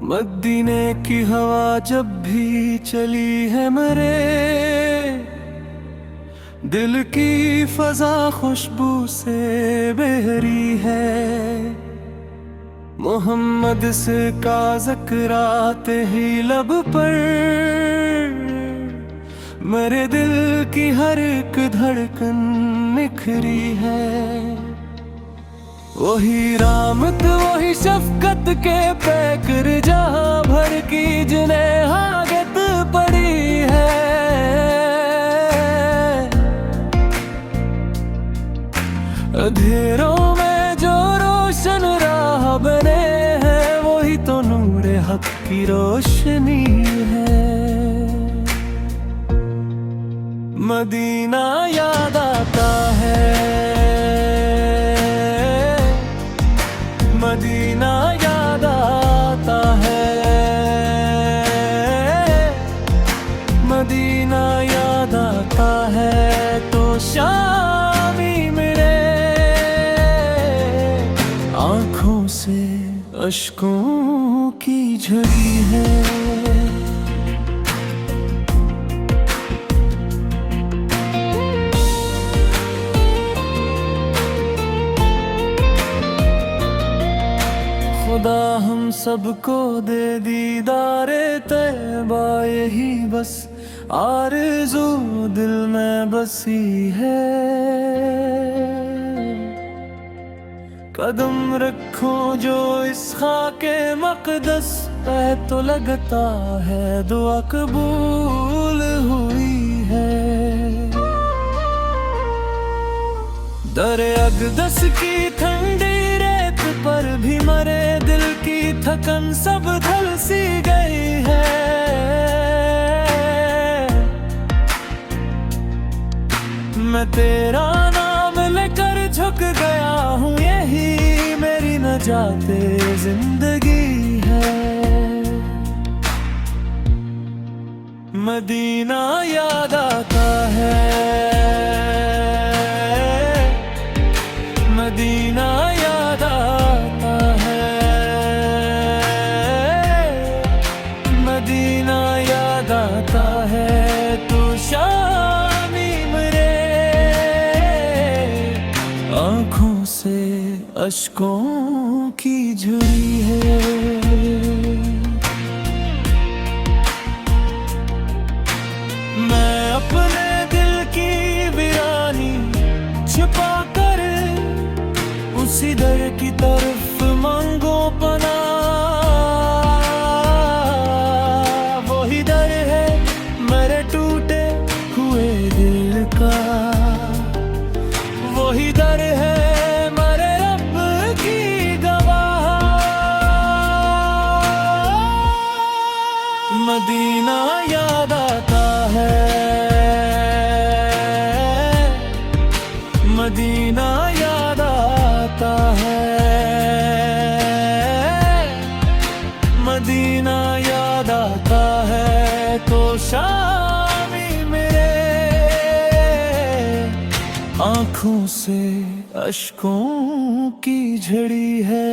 मदीने की हवा जब भी चली है मेरे दिल की फजा खुशबू से बहरी है। मोहम्मद से का ज़िक्र आते ही लब पर मेरे दिल की हर एक धड़कन निखरी है। वही रामत वही शफकत के पैकर जहां भर की जिन्हें हागत पड़ी है। अंधेरों में जो रोशन राह बने हैं वही तो नूरे हक की रोशनी है। मदीना याद आता है, मदीना याद आता है, मदीना याद आता है तो शामी मेरे आँखों से अश्कों की झड़ी है। खुदा हम सबको दे दीदारे तैबा, यही बस आरज़ू दिल में बसी है। कदम रखो जो इस खाके मक़दस पे तो लगता है दुआ कबूल हुई है। दरे अक़दस की ठंडी रेत पर भी मरे दिल की थकन सब धल सी गई है। मैं तेरा नाम लेकर झुक गया हूँ, यही मेरी नजाते जिंदगी है। मदीना याद आता है, मदीना याद आता है, मदीना याद आता है तो शामी मेरे आँखों से अश्कों की झड़ी है। मैं अपने दिल की वीरानी छिपा कर उसी दर की तरफ मांगो पना। वही दर है मेरे टूटे हुए दिल का, वही दर है मेरे रब की गवाह। मदीना याद आता है, मदीना याद आता है, मदीना याद आता है तो शामी मेरे आँखों से अश्कों की झड़ी है।